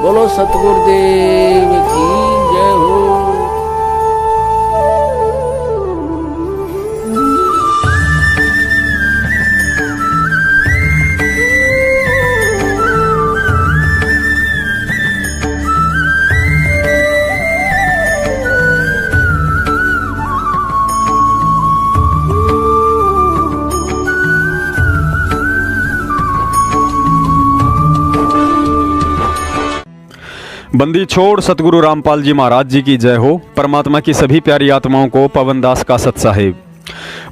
बोलो सतगुरुदेव की जय हो। बंदी छोड़ सतगुरु रामपाल जी महाराज जी की जय हो। परमात्मा की सभी प्यारी आत्माओं को पवनदास का सत साहिब।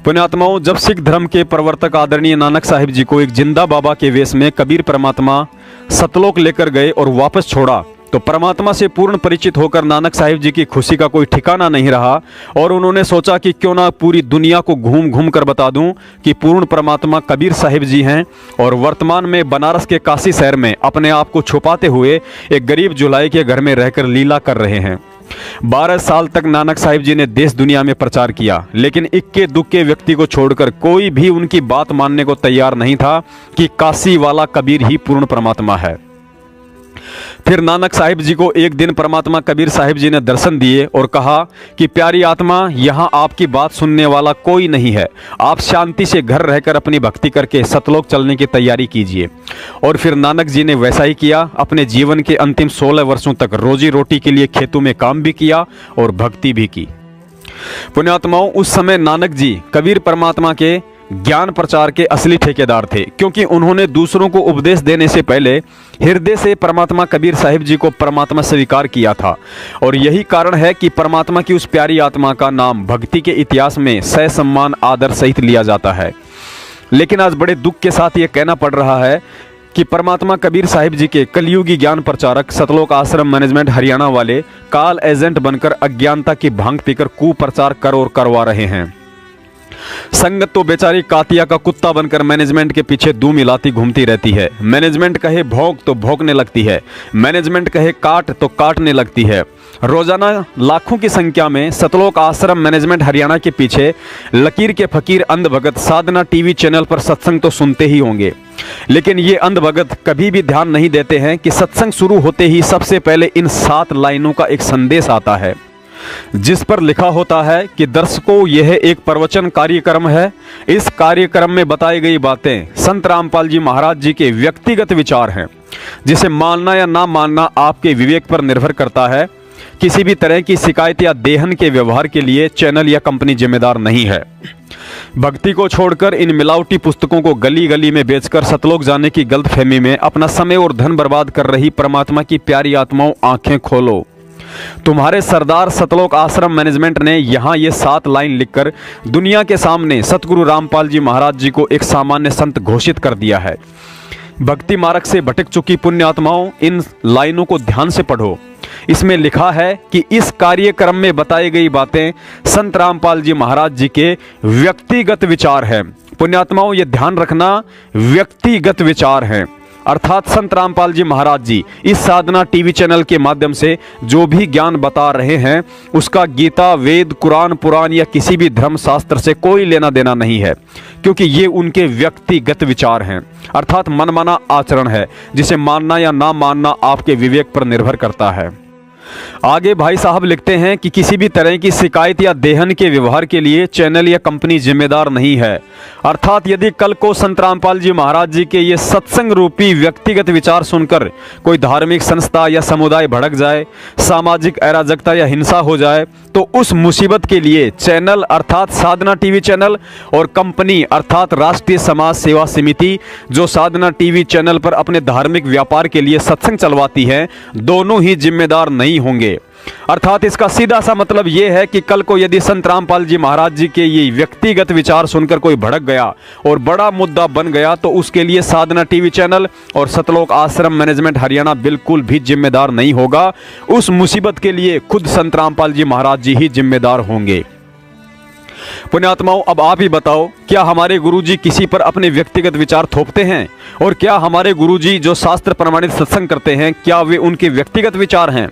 पुण्यात्माओं, जब सिख धर्म के प्रवर्तक आदरणीय नानक साहिब जी को एक जिंदा बाबा के वेश में कबीर परमात्मा सतलोक लेकर गए और वापस छोड़ा, तो परमात्मा से पूर्ण परिचित होकर नानक साहिब जी की खुशी का कोई ठिकाना नहीं रहा और उन्होंने सोचा कि क्यों ना पूरी दुनिया को घूम घूम कर बता दूं कि पूर्ण परमात्मा कबीर साहिब जी हैं और वर्तमान में बनारस के काशी शहर में अपने आप को छुपाते हुए एक गरीब जुलाई के घर में रहकर लीला कर रहे हैं। 12 साल तक नानक साहिब जी ने देश दुनिया में प्रचार किया, लेकिन इक्के दुक्के व्यक्ति को छोड़कर कोई भी उनकी बात मानने को तैयार नहीं था कि काशी वाला कबीर ही पूर्ण परमात्मा है। फिर नानक साहिब जी को एक दिन परमात्मा कबीर साहिब जी ने दर्शन दिए और कहा कि प्यारी आत्मा, यहाँ आपकी बात सुनने वाला कोई नहीं है, आप शांति से घर रहकर अपनी भक्ति करके सतलोक चलने की तैयारी कीजिए। और फिर नानक जी ने वैसा ही किया। अपने जीवन के अंतिम 16 वर्षों तक रोजी रोटी के लिए खेतों में काम भी किया और भक्ति भी की। पुण्यात्माओं, उस समय नानक जी कबीर परमात्मा के ज्ञान प्रचार के असली ठेकेदार थे, क्योंकि उन्होंने दूसरों को उपदेश देने से पहले हृदय से परमात्मा कबीर साहिब जी को परमात्मा स्वीकार किया था। और यही कारण है कि परमात्मा की उस प्यारी आत्मा का नाम भक्ति के इतिहास में सह सम्मान आदर सहित लिया जाता है। लेकिन आज बड़े दुख के साथ ये कहना पड़ रहा है कि परमात्मा कबीर साहिब जी के कलयुगी ज्ञान प्रचारक सतलोक आश्रम मैनेजमेंट हरियाणा वाले काल एजेंट बनकर अज्ञानता की भांग पीकर कुप्रचार कर और करवा रहे हैं। संगत तो बेचारी कातिया का कुत्ता बनकर मैनेजमेंट के पीछे दूं मिलाती घूमती रहती है। मैनेजमेंट कहे भौंक तो भौंकने लगती है, मैनेजमेंट कहे काट तो काटने लगती है। रोजाना लाखों की संख्या में सतलोक आश्रम मैनेजमेंट हरियाणा के पीछे लकीर के फकीर अंध भगत साधना टीवी चैनल पर सत्संग तो सुनते ही होंगे, लेकिन ये अंध भगत कभी भी ध्यान नहीं देते हैं कि सत्संग शुरू होते ही सबसे पहले इन 7 लाइनों का एक संदेश आता है, जिस पर लिखा होता है कि दर्शकों, यह एक प्रवचन कार्यक्रम है। इस कार्यक्रम में बताई गई बातें संत रामपाल जी महाराज जी के व्यक्तिगत विचार हैं, जिसे मानना या ना मानना आपके विवेक पर निर्भर करता है। किसी भी तरह की शिकायत या देहन के व्यवहार के लिए चैनल या कंपनी जिम्मेदार नहीं है। भक्ति को छोड़कर इन मिलावटी पुस्तकों को गली गली में बेचकर सतलोक जाने की गलतफहमी में अपना समय और धन बर्बाद कर रही परमात्मा की प्यारी आत्माओं, आंखें खोलो। तुम्हारे सरदार सतलोक आश्रम मैनेजमेंट ने यहाँ ये 7 लाइन लिखकर दुनिया के सामने सतगुरु रामपाल जी महाराज जी को एक सामान्य संत घोषित कर दिया है। भक्ति मार्ग से भटक चुकी पुण्य आत्माओं, इन लाइनों को ध्यान से पढ़ो। इसमें लिखा है कि इस कार्यक्रम में बताई गई बातें संत रामपाल जी महाराज जी के व्यक्तिगत विचार हैं। पुण्यात्माओं, ये ध्यान रखना, व्यक्तिगत विचार हैं। अर्थात संत रामपाल जी महाराज जी इस साधना टीवी चैनल के माध्यम से जो भी ज्ञान बता रहे हैं, उसका गीता, वेद, कुरान, पुराण या किसी भी धर्म शास्त्र से कोई लेना देना नहीं है, क्योंकि ये उनके व्यक्तिगत विचार हैं। अर्थात मनमाना आचरण है, जिसे मानना या ना मानना आपके विवेक पर निर्भर करता है। आगे भाई साहब लिखते हैं कि किसी भी तरह की शिकायत या देहन के व्यवहार के लिए चैनल या कंपनी जिम्मेदार नहीं है। अर्थात यदि कल को संत रामपाल जी महाराज जी के ये सत्संग रूपी व्यक्तिगत विचार सुनकर कोई धार्मिक संस्था या समुदाय भड़क जाए, सामाजिक अराजकता या हिंसा हो जाए, तो उस मुसीबत के लिए चैनल अर्थात साधना टीवी चैनल और कंपनी अर्थात राष्ट्रीय समाज सेवा समिति, जो साधना टीवी चैनल पर अपने धार्मिक व्यापार के लिए सत्संग चलवाती है, दोनों ही जिम्मेदार नहीं होंगे। अर्थात इसका सीधा सा मतलब यह है कि कल को यदि संत रामपाल जी महाराज जी के ये व्यक्तिगत विचार सुनकर कोई भड़क गया और बड़ा मुद्दा बन गया, तो उसके लिए साधना टीवी चैनल और सतलोक आश्रम मैनेजमेंट हरियाणा बिल्कुल भी जिम्मेदार नहीं होगा। उस मुसीबत के लिए खुद संत रामपाल जी महाराज जी ही जिम्मेदार होंगे। पुण्यात्माओं, अब आप ही बताओ, क्या हमारे गुरुजी किसी पर अपने व्यक्तिगत विचार थोपते हैं? और क्या हमारे गुरुजी जो शास्त्र प्रमाणित सत्संग करते हैं, क्या वे उनके व्यक्तिगत विचार हैं?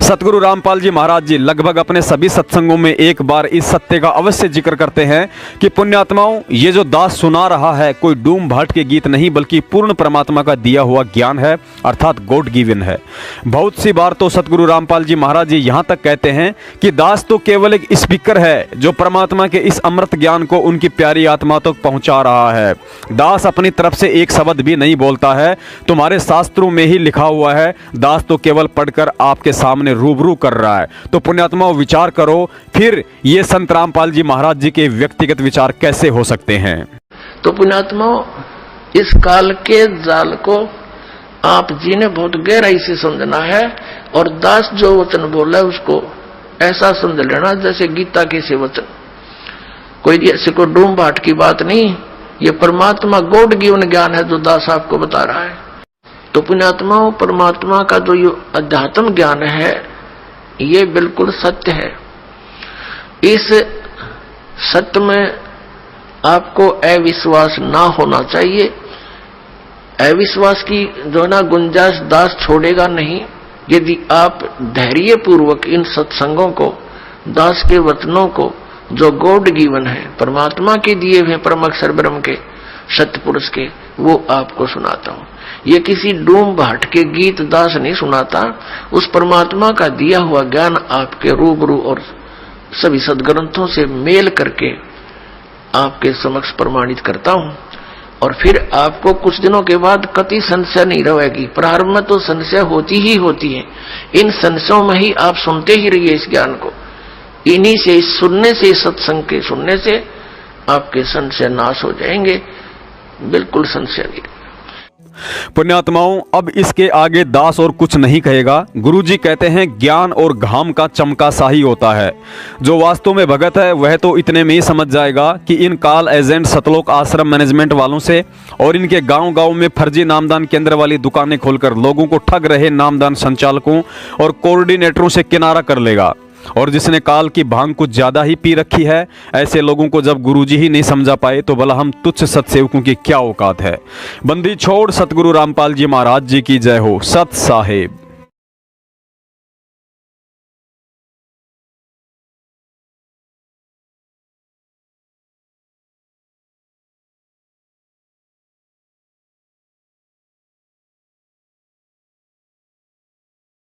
सतगुरु रामपाल जी महाराज जी लगभग अपने सभी सत्संगों में एक बार इस सत्य का अवश्य जिक्र करते हैं कि पुण्यात्माओं, ये जो दास सुना रहा है कोई डूम भाट के गीत नहीं बल्कि पूर्ण परमात्मा का दिया हुआ ज्ञान है, अर्थात गॉड गिवन है। बहुत सी बार तो सतगुरु रामपाल जी महाराज जी यहाँ तक कहते हैं कि दास तो केवल एक स्पीकर है जो परमात्मा के इस अमृत ज्ञान को उनकी प्यारी आत्मा तक पहुंचा रहा है। दास अपनी तरफ से एक शब्द भी नहीं बोलता है, तुम्हारे शास्त्रों में ही लिखा हुआ है, दास तो केवल पढ़कर आपके सामने रूबरू कर रहा है। तो पुण्यात्माओं, विचार करो फिर ये संत रामपाल जी महाराज जी के व्यक्तिगत विचार कैसे हो सकते हैं। तो पुण्यात्माओं, इस काल के जाल को आप जी ने बहुत गहराई से समझना है और दास जो वचन बोला है उसको ऐसा समझ लेना जैसे गीता के से वचन, कोई ऐसे को डूम भाट की बात नहीं, ये परमात्मा गॉड गिवन ज्ञान है जो दास आपको बता रहा है। तो पुण्यात्माओं, परमात्मा का जो ये अध्यात्म ज्ञान है ये बिल्कुल सत्य है। इस सत्य में आपको अविश्वास ना होना चाहिए। अविश्वास की जो ना गुंजाइश दास छोड़ेगा नहीं। यदि आप धैर्य पूर्वक इन सत्संगों को, दास के वचनों को जो गॉड गिवन है, परमात्मा के दिए हुए परम अक्षर ब्रह्म के सत्य पुरुष के, वो आपको सुनाता हूं। ये किसी डूम भाट के गीत दास नहीं सुनाता, उस परमात्मा का दिया हुआ ज्ञान आपके रूबरू और सभी सदग्रंथों से मेल करके आपके समक्ष प्रमाणित करता हूं। और फिर आपको कुछ दिनों के बाद कति संशय नहीं रहेगी। प्रारंभ में तो संशय होती ही होती है, इन संशयों में ही आप सुनते ही रहिए इस ज्ञान को। इन्हीं से, सुनने से, सत्संग के सुनने से आपके संशय नाश हो जाएंगे, बिल्कुल संशय नहीं। पुण्यात्माओं, अब इसके आगे दास और कुछ नहीं कहेगा। गुरुजी कहते हैं ज्ञान और घाम का चमका सा ही होता है। जो वास्तव में भगत है वह तो इतने में ही समझ जाएगा कि इन काल एजेंट सतलोक आश्रम मैनेजमेंट वालों से और इनके गांव-गांव में फर्जी नामदान केंद्र वाली दुकानें खोलकर लोगों को ठग रहे नामदान संचालकों और कोऑर्डिनेटरों से किनारा कर लेगा। और जिसने काल की भांग कुछ ज्यादा ही पी रखी है, ऐसे लोगों को जब गुरुजी ही नहीं समझा पाए तो भला हम तुच्छ सत्सेवकों की क्या औकात है। बंदी छोड़ सतगुरु रामपाल जी महाराज जी की जय हो। सत साहेब।